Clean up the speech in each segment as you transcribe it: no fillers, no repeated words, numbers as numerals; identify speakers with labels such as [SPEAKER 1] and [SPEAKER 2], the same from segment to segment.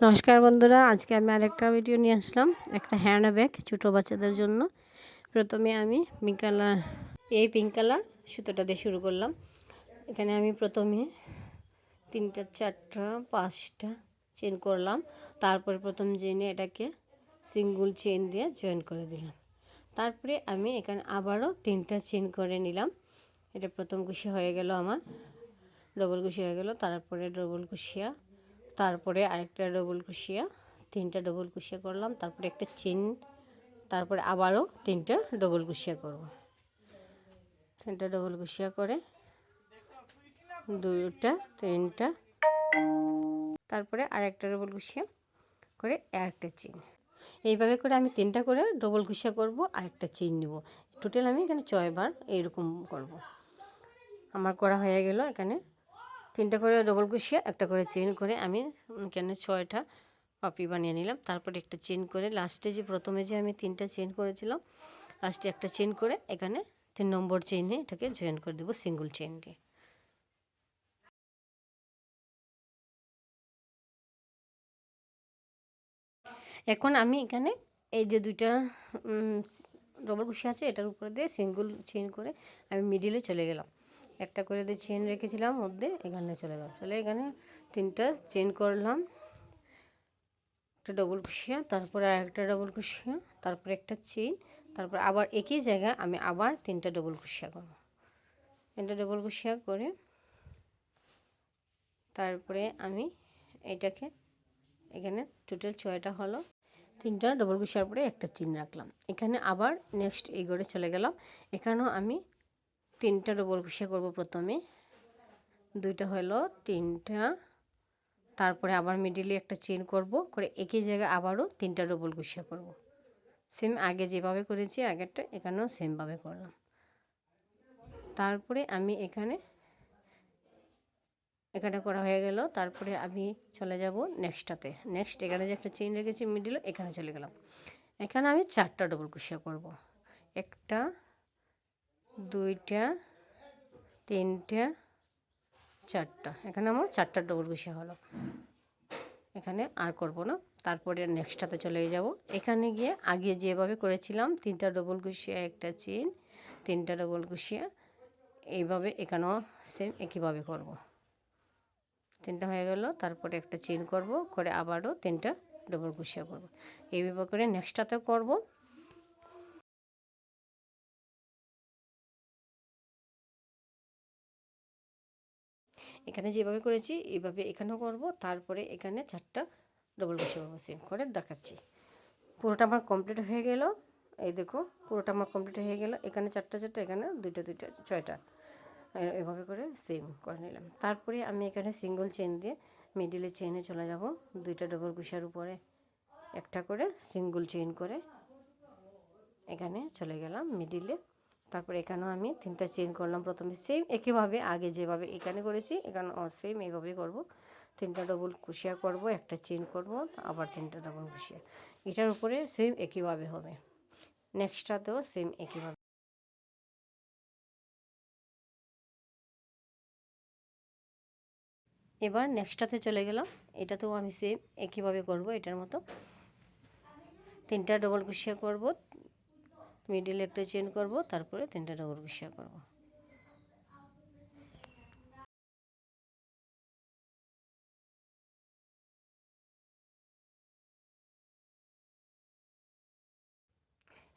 [SPEAKER 1] নমস্কার বন্ধুরা, আজকে আমি আরেকটা ভিডিও নিয়ে আসলাম। একটা হ্যান্ড ব্যাগ ছোটো বাচ্চাদের জন্য। প্রথমে আমি পিঙ্ক কালার সুতোটা দিয়ে শুরু করলাম। এখানে আমি প্রথমে 3টা 4টা 5টা চেন করলাম। তারপরে প্রথম চেনে এটাকে সিঙ্গেল চেন দিয়ে জয়েন করে দিলাম। তারপরে আমি এখানে আবারও 3টা চেন করে নিলাম। এটা প্রথম কুশি হয়ে গেল, আমার ডবল কুশি হয়ে গেল। তারপরে ডবল কুশিয়া, তারপরে আরেকটা ডবল কুশিয়া, 3টা ডবল কুশিয়া করলাম। তারপরে একটা চেন, তারপরে আবারও 3টা ডবল কুশিয়া করব। 3টা ডবল কুশিয়া করে 2টা 3টা, তারপরে আরেকটা ডবল কুশিয়া করে আরেকটা চেন। এইভাবে করে আমি 3টা করে ডবল কুশিয়া করব, আরেকটা চেন নিব। টোটাল আমি এখানে 6 বার এইরকম করব। আমার করা হয়ে গেল। এখানে 3টা করে ডবল কুশিয়া, একটা করে চেন করে আমি এখানে 6টা পাপড়ি বানিয়ে নিলাম। তারপরে একটা চেন করে লাস্টে যে প্রথমে যে আমি 3টা চেন করেছিলাম, লাস্টে একটা চেন করে এখানে 3 নম্বর চেইনে এটাকে জয়েন করে দেবো সিঙ্গেল চেন দিয়ে। এখন আমি এখানে এই যে 2টা ডবল কুশি আছে, এটার উপরে দিয়ে সিঙ্গেল চেন করে আমি মিডিলে চলে গেলাম। একটা করে দিয়ে চেন রেখেছিলাম মধ্যে, এখানে চলে গেলাম। এখানে 3টা চেন করলাম, একটা ডবল কুশিয়া, তারপরে আরেকটা ডবল কুশিয়া, তারপরে একটা চেইন, তারপর আবার একই জায়গায় আমি আবার 3টা ডবল কুশিয়া করব। 3টা ডবল কুশিয়া করে তারপরে আমি এটাকে এখানে টোটাল 6টা হলো। 3টা ডবল কুশিয়ার পরে একটা চেইন রাখলাম। এখানে আবার নেক্সট এই ঘরে চলে গেলাম। এখানেও আমি 3টা ডবল কুশিয়া করব। প্রথমে 2টা হলো 3টা, তারপরে আবার মিডিলে একটা চেইন করব, করে একই জায়গায় আবারও 3টা ডবল কুশিয়া করব। সেম আগে যেভাবে করেছি আগেরটা, এখানেও সেমভাবে করলাম। তারপরে আমি এখানে করা হয়ে গেল। তারপরে আমি চলে যাব নেক্সটটাতে। নেক্সট এখানে যে একটা চেইন রেখেছি মিডিলে, এখানে চলে গেলাম। এখানে আমি 4টা ডবল কুশিয়া করব। 1টা 2টা 3টা 4টা, এখানে আমার 4টা ডবল কুশিয়া হলো। এখানে আর করব না। তারপরে নেক্সটটাতে চলে যাব। এখানে গিয়ে আগে যেভাবে করেছিলাম 3টা ডবল কুশিয়া, একটা চেইন, 3টা ডবল কুশিয়া, এইভাবে এখানেও সেম একইভাবে করব। 3টা হয়ে গেল। তারপরে একটা চেইন করব, করে আবারও 3টা ডবল কুশিয়া করব। এইভাবে করে নেক্সটটাতেও করব। এখানে যেভাবে করেছি এইভাবে এখানেও করব। তারপরে এখানে 4টা ডবল কুশিয়া করব। সেম করে দেখাচ্ছি। পুরোটা আমার কমপ্লিট হয়ে গেল। এই দেখো, পুরোটা আমার কমপ্লিট হয়ে গেল। এখানে 4টা 4টা, এখানে 2টা 2টা, 6টা, এভাবে করে সেম করে নিলাম। তারপরে আমি এখানে সিঙ্গেল চেন দিয়ে মিডিলে চেনে চলে যাব। 2টা ডবল কুশিয়ার উপরে একটা করে সিঙ্গেল চেইন করে এখানে চলে গেলাম মিডিলে। তারপরে এখানেও আমি 3টা চেইন করলাম প্রথমে, সেম একইভাবে আগে যেভাবে এখানে করেছি এখানে সেম এইভাবেই করব। 3টা ডবল কুশিয়া করব, একটা চেইন করব, আবার 3টা ডবল কুশিয়া। এটার উপরে সেম একইভাবে হবে। নেক্সটটাতেও সেম একইভাবে। এবার নেক্সটটাতে চলে গেলাম। এটাতেও আমি সেম একইভাবে করব। এটার মতো 3টা ডবল কুশিয়া করব, মিডিলে একটা চেইন করব, তারপরে 3টা ডবল কুশিয়া করব।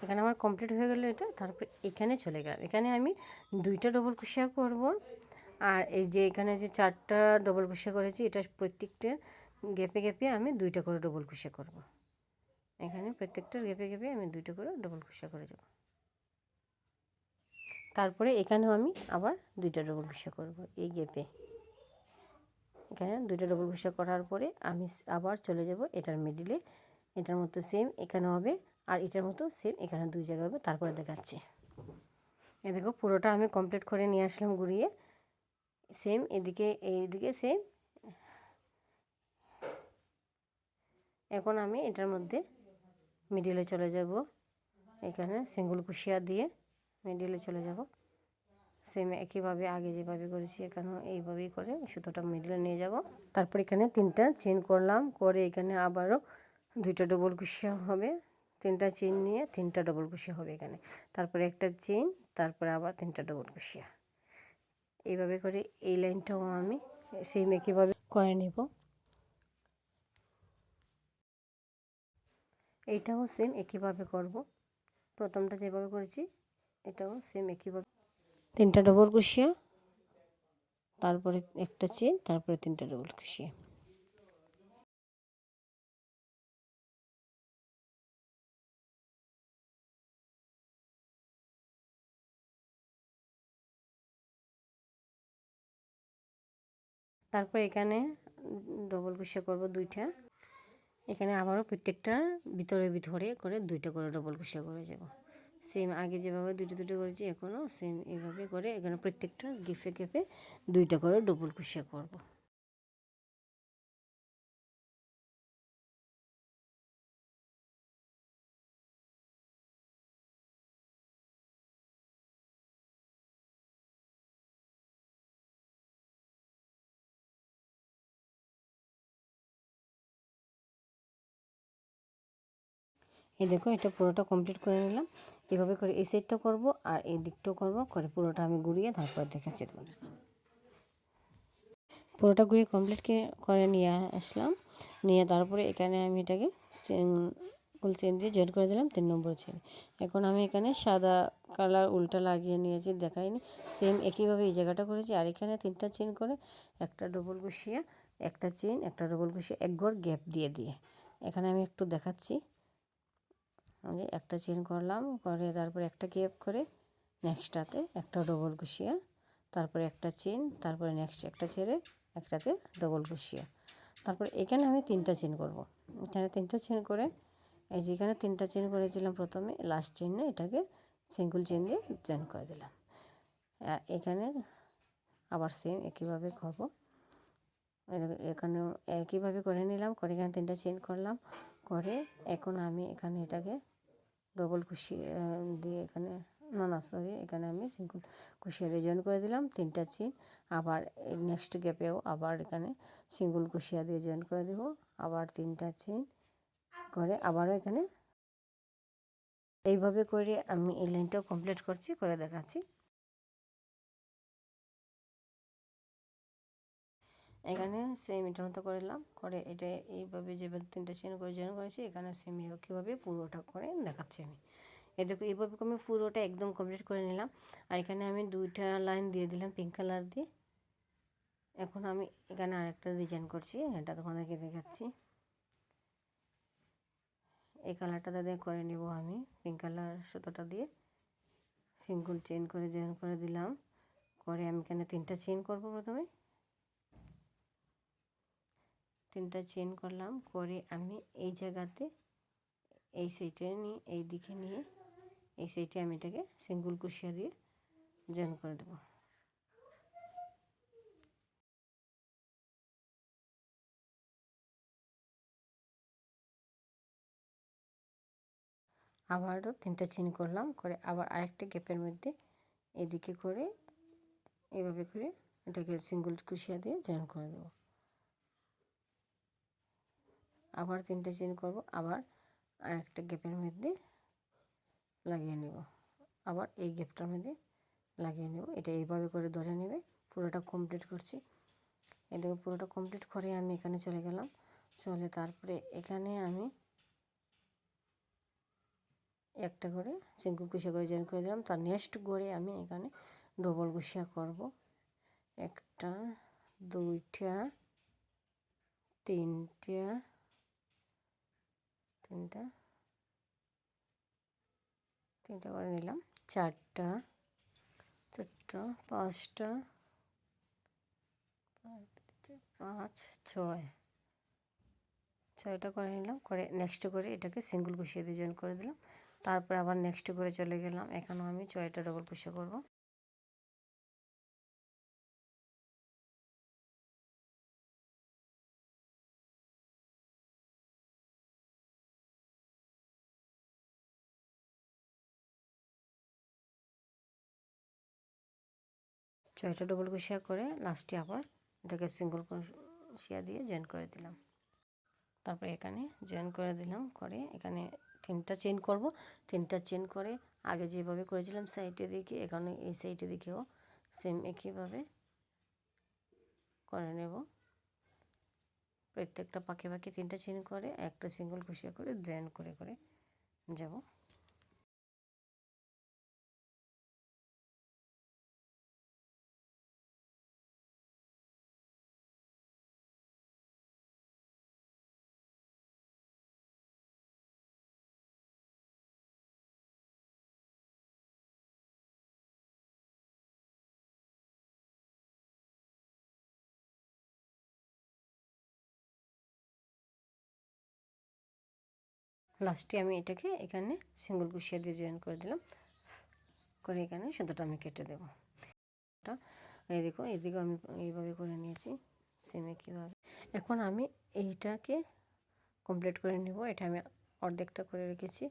[SPEAKER 1] এখানে আমার কমপ্লিট হয়ে গেল এটা। তারপরে এখানে চলে গেলাম। এখানে আমি 2টা ডবল কুশিয়া করব। আর এই যে এখানে যে 4টা ডবল কুশিয়া করেছি, এটা প্রত্যেকটার গ্যাপে গ্যাপে আমি 2টা করে ডবল কুশিয়া করব। এখানে প্রত্যেকটার গ্যাপে গ্যাপে আমি 2টা করে ডবল কুশিয়া করে যাব। তারপরে এখানেও আমি আবার 2টা ডবল কুশিয়া করব এই গ্যাপে। এখানে 2টা ডবল কুশিয়া করার পরে আমি আবার চলে যাব এটার মিডিলে। এটার মতো সেম এখানে হবে, আর এটার মতো সেম এখানে 2 জায়গা হবে। তারপরে দেখাচ্ছি। এ দেখো, পুরোটা আমি কমপ্লিট করে নিয়ে আসলাম ঘুরিয়ে। সেম এদিকে এইদিকে সেম। এখন আমি এটার মধ্যে মিডিলে চলে যাব। এখানে সিঙ্গেল কুশিয়া দিয়ে মিডিলে চলে যাব। সেম একইভাবে আগে যেভাবে করেছি এখানেও এইভাবেই করে সুতোটা মিডলে নিয়ে যাব। তারপর এখানে 3টা চেন করলাম, করে এখানে আবারও 2টা ডবল ক্রোশা হবে। 3টা চেন নিয়ে 3টা ডবল ক্রোশা হবে এখানে, তারপরে একটা চেন, তারপরে আবার 3টা ডবল ক্রোশা। এইভাবে করে এই লাইনটাও আমি সেম একইভাবে করে নেব। এইটাও সেম একইভাবে করব, প্রথমটা যেভাবে করেছি এটাও সেম একইভাবে। 3টা ডবল ক্রোশা, তারপরে একটা চেন, তারপরে 3টা ডবল ক্রোশা। তারপর এখানে ডবল ক্রোশা করব 2টা। এখানে আবারও প্রত্যেকটার ভিতরে ভিতরে করে 2টা করে ডবল ক্রোশা করে যাব। সেম আগে যেভাবে 2টো 2টো করেছি এখনও সেম এইভাবে করে এখানে প্রত্যেকটা গেপে গেপে 2টা করে ডবল ক্রোশা করব। এই দেখো এটা পুরোটা কমপ্লিট করে নিলাম। এভাবে করে এই সাইডটা করব আর এই দিকটাও করব, করে পুরোটা আমি ঘুরিয়ে তারপর দেখাচ্ছি তোমাদের। পুরোটা ঘুরিয়ে কমপ্লিট করে নিয়ে আসলাম, নিয়ে তারপরে এখানে আমি এটাকে চেন ফুল চেন দিয়ে জয়েন করে দিলাম 3 নম্বর চেন। এখন আমি এখানে সাদা কালার উল্টা লাগিয়ে নিয়েছি, দেখাইনি, সেম একইভাবে এই জায়গাটা করেছি। আর এখানে 3টা চেন করে একটা ডবল ক্রোশা, একটা চেন, একটা ডবল ক্রোশা, এক ঘর গ্যাপ দিয়ে দিয়ে এখানে আমি একটু দেখাচ্ছি। আমি একটা চেন করলাম, করে তারপরে একটা গ্যাপ করে নেক্সটটাতে একটা ডবল ক্রোশা, তারপরে একটা চেন, তারপরে নেক্সট একটা ছেড়ে একটাতে ডবল ক্রোশা। তারপর এখানে আমি 3টা চেন করব। এখানে 3টা চেন করে এই যেখানে 3টা চেন করেছিলাম প্রথমে লাস্ট চেনে এটাকে সিঙ্গেল চেন দিয়ে জয়েন করে দিলাম। আর এখানে আবার সেম একইভাবে করব। এখানেও একইভাবে করে নিলাম, করে এখানে 3টা চেন করলাম, করে এখন আমি এখানে এটাকে ডবল ক্রোশা দিয়ে এখানে না সরি, এখানে আমি সিঙ্গেল ক্রোশা দিয়ে জয়েন করে দিলাম 3টা চেন। আবার নেক্সট গ্যাপেও আবার এখানে সিঙ্গেল ক্রোশা দিয়ে জয়েন করে দেব, আবার 3টা চেন করে আবারও এখানে এইভাবে করে আমি এই লাইনটাও কমপ্লিট করছি, করে দেখাচ্ছি। এখানে সেম এটার মতো করলাম, করে এটা এইভাবে যেভাবে 3টা চেন করে জয়েন করেছি এখানে সেম কীভাবে পুরোটা করে দেখাচ্ছি আমি। এই দেখো এইভাবে আমি পুরোটা একদম কমপ্লিট করে নিলাম। আর এখানে আমি 2টা লাইন দিয়ে দিলাম পিঙ্ক কালার দিয়ে। এখন আমি এখানে আরেকটা ডিজাইন করছি, এটা তোমাদেরকে দেখাচ্ছি। এই কালারটা দিয়ে করে নিব আমি, পিঙ্ক কালার সুতোটা দিয়ে সিঙ্গেল চেন করে জয়েন করে দিলাম, করে আমি এখানে 3টা চেন করব। প্রথমে 3টা চেন করলাম, করে আমি এই জায়গাতে এই সাইডে নিয়ে এই দিকে নিয়ে এই সাইডে আমি এটাকে সিঙ্গেল ক্রোশা দিয়ে জয়েন করে দেব। আবারও 3টা চেন করলাম, করে আবার আরেকটা গ্যাপের মধ্যে এদিকে করে এইভাবে করে এটাকে সিঙ্গেল ক্রোশা দিয়ে জয়েন করে দেব। আবার 3টা চেন করব, আবার আরেকটা গ্যাপের মধ্যে লাগিয়ে নেব, আবার এই গ্যাপটার মধ্যে লাগিয়ে নেব। এটা এইভাবে করে ধরে নেবে। পুরোটা কমপ্লিট করছি, এটাকে পুরোটা কমপ্লিট করে আমি এখানে চলে গেলাম। চলে তারপরে এখানে আমি একটা করে সিঙ্গেল ক্রোশা করে জয়েন করে দিলাম। তার নেক্সট করে আমি এখানে ডবল ক্রোশা করব, একটা, 2টা, 3টা, 3টা করে নিলাম, 4টা, 4টা, 5টা, 5, 6টা করে নিলাম, করে নেক্সট করে এটাকে সিঙ্গেল ক্রোশা দিয়ে জয়েন করে দিলাম। তারপরে আবার নেক্সট করে চলে গেলাম, এখানেও আমি 6টা ডবল ক্রোশা করব। 6টা ডবল ক্রোশিয়া করে লাস্টে আবার এটাকে সিঙ্গেল ক্রোশিয়া দিয়ে জয়েন করে দিলাম। তারপরে এখানে জয়েন করে দিলাম, করে এখানে 3টা চেইন করব। 3টা চেইন করে আগে যেভাবে করেছিলাম সাইডের দিকে, এখানে এই সাইডের দিকেও সেম একইভাবে করে নেব। প্রত্যেকটা পাকে পাকে 3টা চেইন করে একটা সিঙ্গেল ক্রোশিয়া করে জয়েন করে করে যাব। লাস্টে আমি এটাকে এখানে সিঙ্গেল ক্রোশিয়া দিয়ে জয়েন করে দিলাম, করে এখানে সুতোটা আমি কেটে দেবো। এই দেখো এদিকে আমি এইভাবে করে নিয়েছি সেম একইভাবে। এখন আমি এইটাকে কমপ্লিট করে নেব। এটা আমি অর্ধেকটা করে রেখেছি।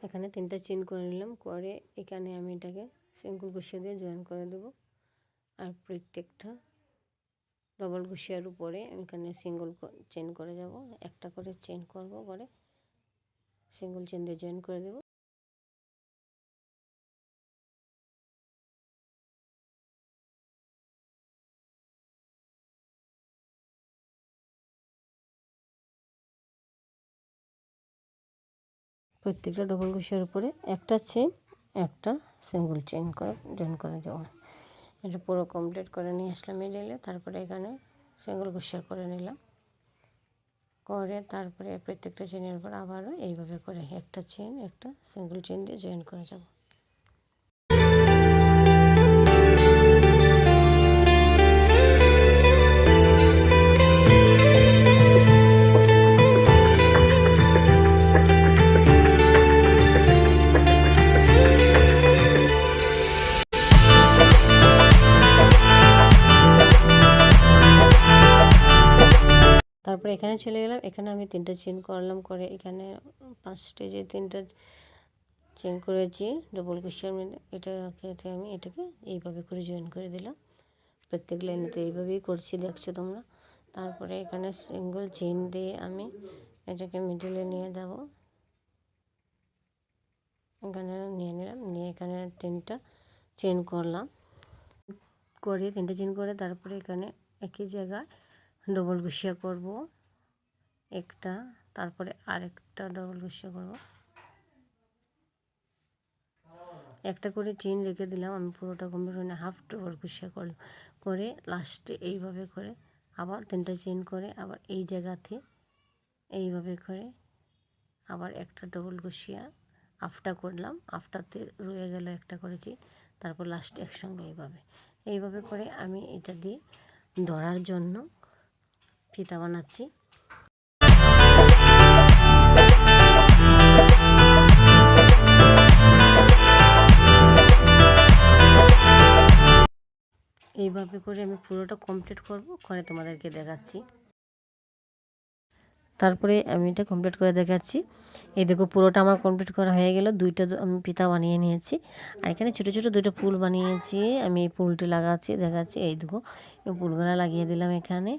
[SPEAKER 1] এখানে 3টা চেইন করে নিলাম, করে এখানে আমি এটাকে সিঙ্গেল ক্রোশিয়া দিয়ে জয়েন করে দেব। আর প্রত্যেকটা ডবল ক্রোশিয়ার উপরে আমি এখানে সিঙ্গেল চেইন করে যাব, একটা করে চেইন করব, করে সিঙ্গেল চেইন দিয়ে জয়েন করে দেব। প্রত্যেকটা ডবল ক্রোশিয়ার উপরে একটা চেইন, একটা সিঙ্গেল চেইন করে জয়েন করে যাব। এটা পুরো কমপ্লিট করে নিয়ে আসলাম মিডলে। তারপরে এখানে সিঙ্গেল ক্রোশিয়া করে নিলাম, করে তারপরে প্রত্যেকটা চেইনের উপর আবারও এইভাবে করে একটা চেইন, একটা সিঙ্গেল চেইন দিয়ে জয়েন করে যাব। তারপরে এখানে চলে গেলাম, এখানে আমি 3টা চেইন করলাম, করে এখানে ফার্স্টে যে 3টা চেইন করেছি ডবল ক্রোশিয়ার মধ্যে, এটাকে আমি এটাকে এইভাবে করে জয়েন করে দিলাম। প্রত্যেক লাইনেতে এইভাবেই করছি, দেখছো তোমরা। তারপরে এখানে সিঙ্গেল চেইন দিয়ে আমি এটাকে মিডলে নিয়ে যাব। এখানে নিয়ে নিলাম, নিয়ে এখানে 3টা চেইন করলাম, করে 3টা চেইন করে তারপরে এখানে একই জায়গায় ডবল ক্রোশিয়া করব একটা, তারপরে আরেকটা ডবল ক্রোশিয়া করব, একটা করে চেইন রেখে দিলাম। আমি পুরোটা কমপ্লিট হয়ে হাফ ডবল ক্রোশিয়া করলাম, করে লাস্টে এইভাবে করে আবার 3টা চেইন করে আবার এই জায়গাতে এইভাবে করে আবার একটা ডবল ক্রোশিয়া হাফটা করলাম, হাফটাতে রয়ে গেল একটা করেছি, তারপর লাস্টে একসঙ্গে এইভাবে করে আমি এটা দিয়ে ধরার জন্য ফিতা বানাচ্ছি। এইভাবে করে আমি পুরোটা কমপ্লিট করব, করে তোমাদেরকে দেখাচ্ছি। তারপরে আমি এটা কমপ্লিট করে দেখাচ্ছি। এই দেখো পুরোটা আমার কমপ্লিট করা হয়ে গেল। 2টা আমি ফিতা বানিয়ে নিয়েছি, আর এখানে ছোটো ছোটো 2টা ফুল বানিয়েছি। আমি এই ফুলটি লাগাচ্ছি, দেখাচ্ছি। এই দেখো এই ফুলগুলো লাগিয়ে দিলাম এখানে।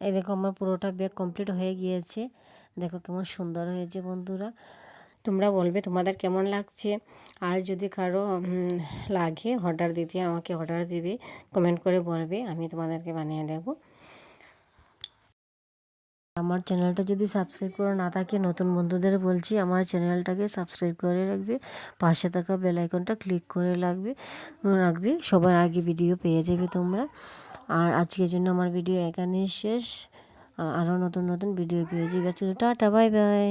[SPEAKER 1] এই দেখো আমার পুরোটা ব্যাগ কমপ্লিট হয়ে গিয়েছে। দেখো কেমন সুন্দর হয়েছে বন্ধুরা। তোমরা বলবে তোমাদের কেমন লাগছে, আর যদি কারো লাগে অর্ডার দিতে আমাকে অর্ডার দিবে, কমেন্ট করে বলবে, আমি তোমাদেরকে বানিয়ে দেবো। আমার চ্যানেলটা যদি সাবস্ক্রাইব করে না থাকে, নতুন বন্ধুদের বলছি আমার চ্যানেলটাকে সাবস্ক্রাইব করে রাখবে, পাশে থাকা বেল আইকনটা ক্লিক করে রাখবে, সবার আগে ভিডিও পেয়ে যাবে তোমরা। আর আজকের জন্য আমার ভিডিও এখানেই শেষ। আরও নতুন নতুন ভিডিও পেয়ে যাবে। Tata, bye bye.